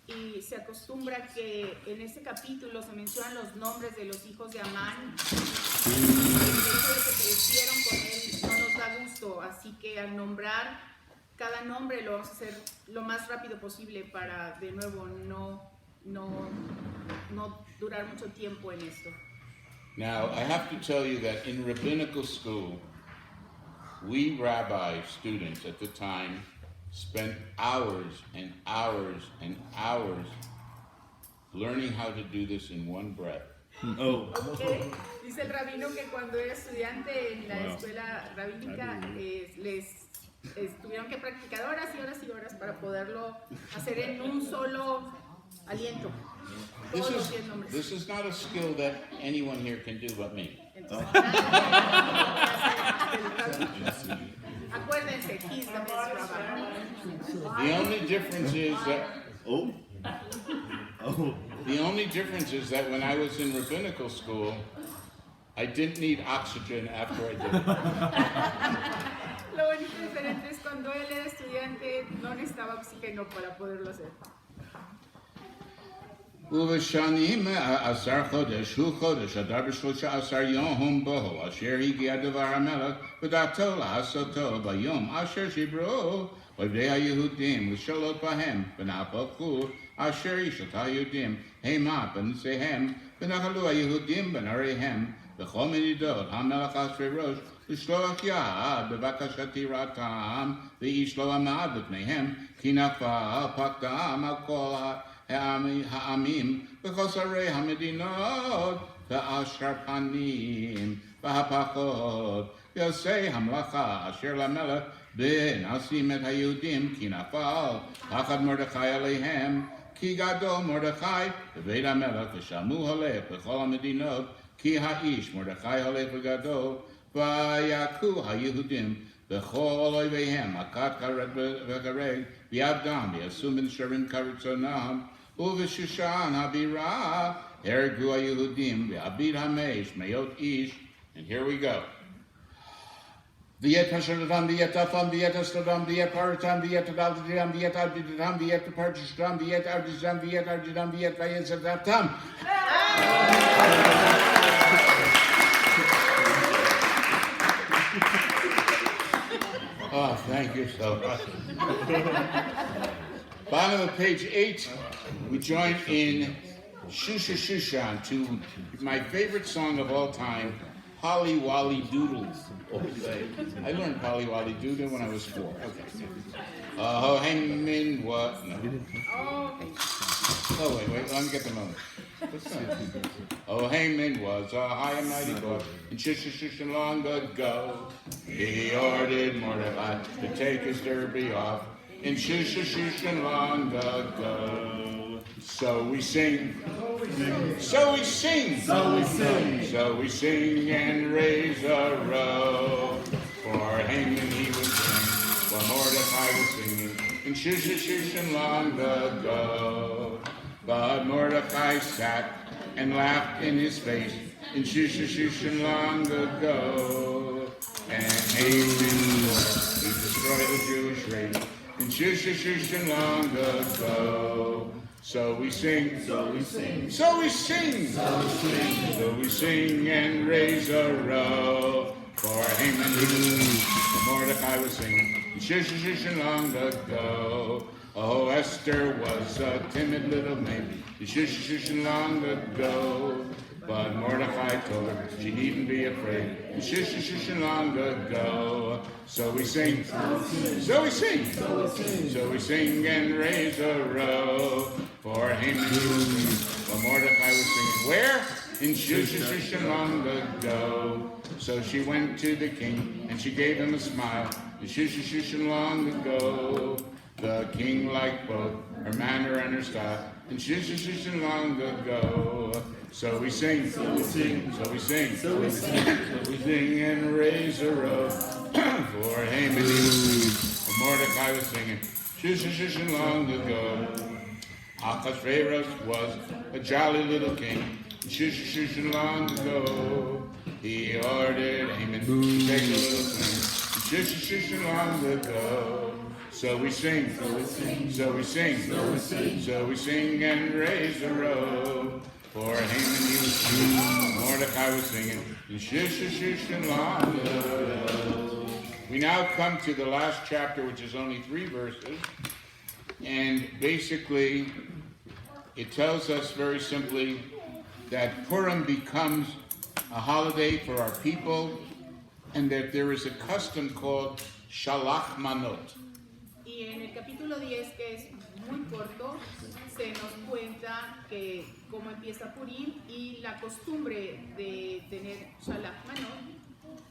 Y se acostumbra que en este capítulo se mencionan los nombres de los hijos de Amán. El hecho de que perecieron con él no nos da gusto, así que al nombrar cada nombre lo vamos a hacer lo más rápido posible para de nuevo no durar mucho tiempo en esto. Now, I have to tell you that in rabbinical school, we rabbi students at the time spent hours and hours and hours learning how to do this in one breath. Okay. Dice el rabino que cuando era estudiante en la escuela rabínica les tuvieron que practicar horas y horas y horas para poderlo hacer en un solo aliento. Todos los 10 nombres. This is not a skill that anyone here can do but me. Entonces, acuérdense, he's the best rabbi. The only difference is that when I was in rabbinical school, I didn't need oxygen after I did it. Lo único diferente es cuando él era estudiante, no necesitaba oxígeno para poderlo hacer. ובשנים 10 חודש הוא חודש אדר ב13 יום בו אשר הגיע דבר המלך ודעתו לעשותו ביום אשר שיברו עובדי היהודים לשלוט בהם ונהפכו אשר ישלט היהודים המה בנשיהם ונחלו היהודים בנעריהם בכל מדידות המלך אחשוורוש לשלוח יד בבקשת יראתם ואיש לא עמד בפניהם כי נפל פקדם על כל העמים בחוסרי המדינות ואשר פנים והפחות ויעשה המלאכה אשר למלך ונשים את היהודים כי נפל פחד מרדכי עליהם כי גדול מרדכי בבית המלך ושמעו הולך בכל המדינות כי האיש מרדכי הולך וגדול ויכו היהודים בכל אויביהם מכת כרת וכרג ויעבדם ויעשו מנשרים כרצונם ובשושן הבירה הרגו היהודים ועביד המש מאות איש. And here we go. Viet Hashanam, Viet Afam, Viet Astradam, Viet Paratam, Viet Adalidam, Viet Abdidam, Viet Parcham, Viet Ardizam, Viet Ardidam, Viet Vayezadatam. Oh, thank you so much. Bottom of page 8, we join in Shusha Shushan to my favorite song of all time, Polly Wally Doodles. I learned Polly Wally Doodle when I was 4. Okay. Oh, hangman what? No. Oh, wait, let me get the moment. Oh, Haman was a high and mighty boy in Shushan long ago. He ordered Mordecai to take his derby off in Shushan long ago. So we sing, so we sing, so we sing, so we sing and raise a row. For Haman he was singing, while Mordecai was singing in Shushan long ago. But Mordecai sat and laughed in his face in Shushan long ago. And Haman, he destroyed the Jewish race in Shushan long ago. So we sing, so we sing, so we sing, so we sing, so we sing and raise a row. For Haman, Mordecai was singing in Shushan long ago. Oh, Esther was a timid little maid, Shushan long ago. But Mordecai told her she needn't be afraid, Shushan long ago. So we sing, so we sing, so we sing, so we sing and raise a row. For Haman was singing, while Mordecai was singing. Where? In Shushan long ago. So she went to the king and she gave him a smile, Shushan long ago. The king liked both her manner and her style, and Shushan long ago. So we sing, so we sing, so we sing, so we sing, so we sing and raise a row. For Haman, Mordecai was singing, Shushan long ago. Ahasuerus was a jolly little king, Shushan long ago. He ordered Haman to take a little thing, Shushan long ago. So we sing, so we sing, so we sing, so we sing, so we sing and raise a row. For Haman he was singing, Mordecai was singing, Shushan long ago. We now come to the last chapter, which is only 3 verses, and basically it tells us very simply that Purim becomes a holiday for our people, and that there is a custom called Shalach Manot. Y en el capítulo 10, que es muy corto, se nos cuenta que cómo empieza Purim y la costumbre de tener Shalach Manot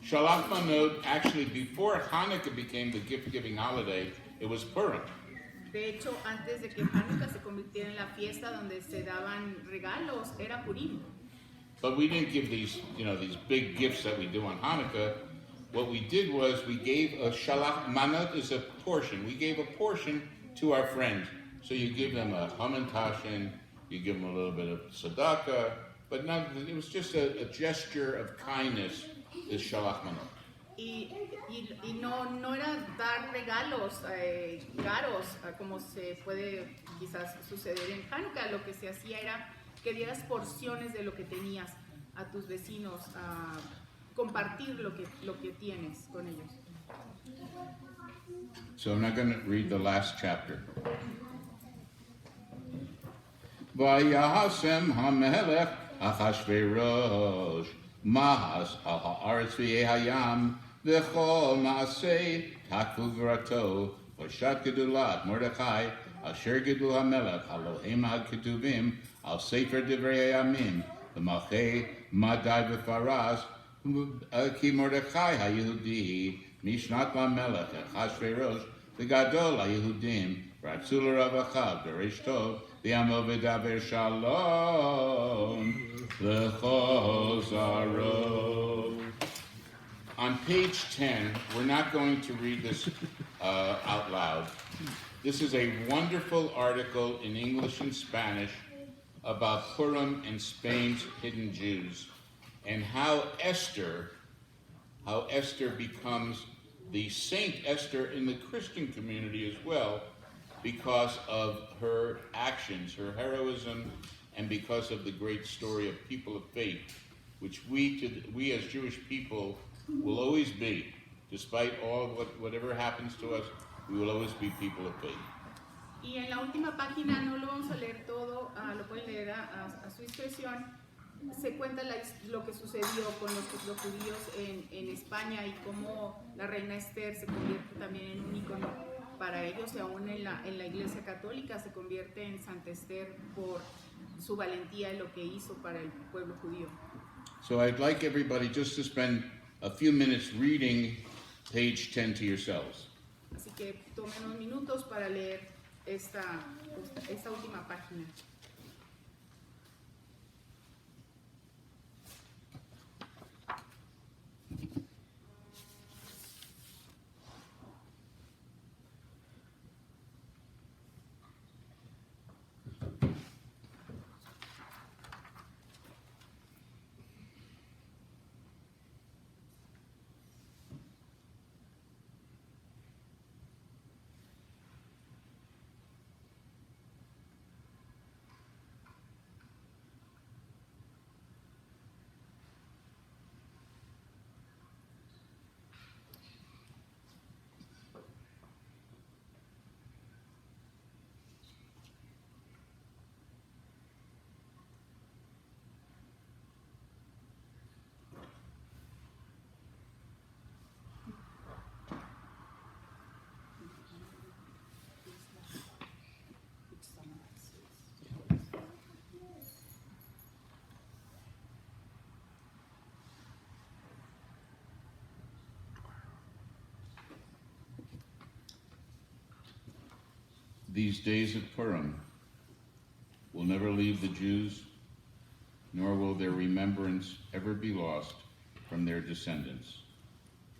Shalach Manot, actually, before Hanukkah became the gift-giving holiday, it was Purim. De hecho, antes de que Hanukkah se convirtiera en la fiesta donde se daban regalos, era Purim. But we didn't give these, these big gifts that we do on Hanukkah. What we did was we gave a Shalach Manot is a portion. We gave a portion to our friend. So you give them a hamantashen, you give them a little bit of tzedakah, but it was just a gesture of kindness, is Shalach Manot. Y no era dar regalos caros, como se puede quizás suceder en Hanukkah. Lo que se hacía era que dieras porciones de lo que tenías a tus vecinos, compartir lo que tienes con ellos. So I'm not going to read the last chapter. Vayasem hamelech Achashverosh Mahas al haaretz v'yehayam v'chol maaseh taku v'rato v'shat gedulat Mordechai asher gedu hamelech Elohim ha'ketuvim al sefer divrei hayamim v'malchei madai v'faras ki Mordechai ha'yehudi mishnat lamelech Achashverosh v'gadol ha'yehudim ra'tzu l'ravachav v'reish tov v'yamel v'daber shalom l'chol zarot. On page 10, we're not going to read this out loud. This is a wonderful article in English and Spanish about Purim and Spain's hidden Jews, and how Esther becomes the Saint Esther in the Christian community as well, because of her actions, her heroism, and because of the great story of people of faith, which we as Jewish people will always be. Despite whatever happens to us, we will always be people of faith. Y en la última página, no lo vamos a leer todo, lo pueden leer a su discreción. Se cuenta lo que sucedió con los judíos en España y cómo la reina Esther se convierte también en un icono para ellos, y aún en la Iglesia Católica se convierte en Santa Esther por su valentía y lo que hizo para el pueblo judío. So I'd like everybody just to spend a few minutes reading page 10 to yourselves. Así que tomen unos minutos para leer esta última página. These days of Purim will never leave the Jews, nor will their remembrance ever be lost from their descendants.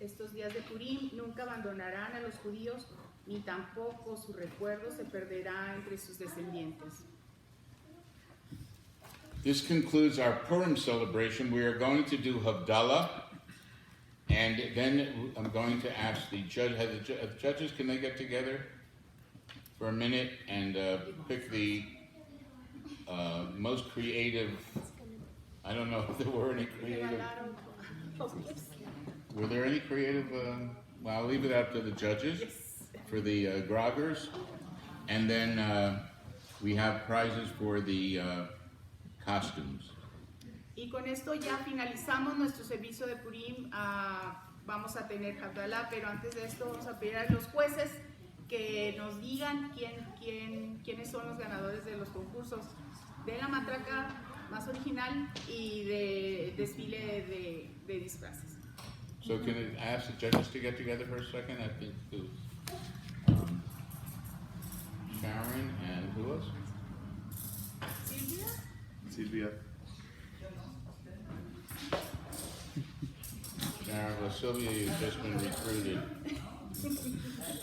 Estos días de Purim nunca abandonarán a los judíos, ni tampoco su recuerdo se perderá entre sus descendientes. This concludes our Purim celebration. We are going to do Havdalah, and then I'm going to ask the judges, can they get together for a minute and pick the most creative, I don't know if there were any creative. Were there any creative, well, I'll leave it up to the judges for the groggers. And then we have prizes for the costumes. Y con esto ya finalizamos nuestro servicio de Purim. Vamos a tener Havdalah, pero antes de esto vamos a pedir a los jueces que nos digan quiénes son los ganadores de los concursos de la matraca más original y de desfile de disfraces. So can I ask the judges to get together for a second? I think it was Sharon and who else? Sylvia. Sharon, well, Sylvia, you've just been recruited.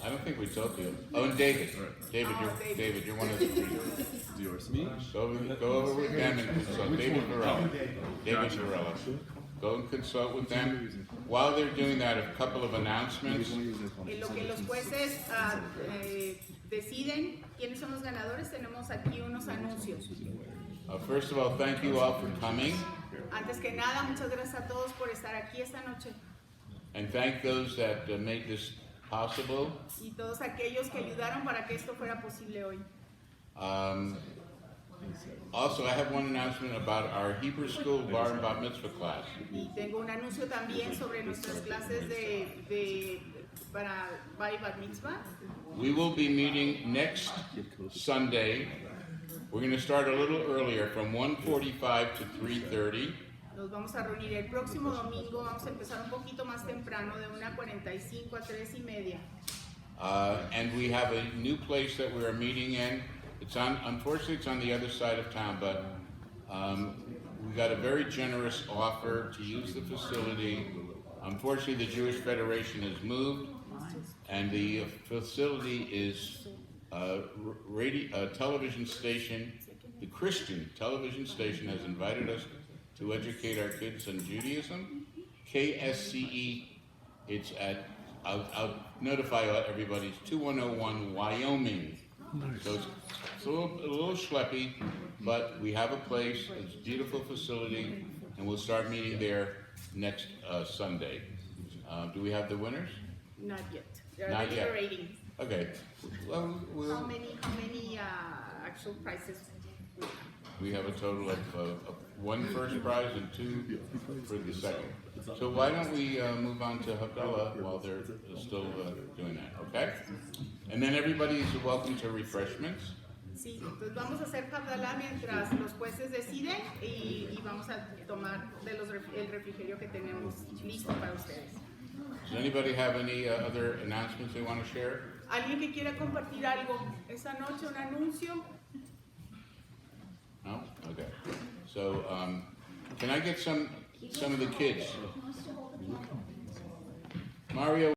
I don't think we told you. Oh, and David. David, you're one of the three. Yours. Me? Go over with them and consult. David Varela. Go and consult with them. While they're doing that, a couple of announcements. En lo que los jueces deciden quiénes son los ganadores, tenemos aquí unos anuncios. First of all, thank you all for coming. Antes que nada, muchas gracias a todos por estar aquí esta noche. And thank those that made this possible. Y todos aquellos que ayudaron para que esto fuera posible hoy. Also, I have one announcement about our Hebrew School Bar and Bat Mitzvah class. Y tengo un anuncio también sobre nuestras clases para Bar y Bat Mitzvah. We will be meeting next Sunday. We're going to start a little earlier, from 1:45 to 3:30. Nos vamos a reunir el próximo domingo, vamos a empezar un poquito más temprano, de 1:45 a 3:30. And we have a new place that we are meeting in. Unfortunately, it's on the other side of town, but we got a very generous offer to use the facility. Unfortunately, the Jewish Federation has moved, and the facility is a television station. The Christian television station has invited us to educate our kids on Judaism. KSCE, it's at, I'll notify everybody, it's 2101 Wyoming. So it's a little schleppy, but we have a place, it's a beautiful facility, and we'll start meeting there next Sunday. Do we have the winners? Not yet. They're Not yet. deliberating. Okay. Well, How many actual prizes? we have a total of one first prize and two for the second. So why don't we move on to Havdalah while they're still doing that, okay? And then everybody is welcome to refreshments. Sí, entonces vamos a hacer Havdalah mientras los jueces deciden y vamos a tomar el refrigerio que tenemos listo para ustedes. Does anybody have any other announcements they want to share? ¿Alguien que quiera compartir algo esta noche, un anuncio? No? Okay. So, can I get some of the kids? Mario.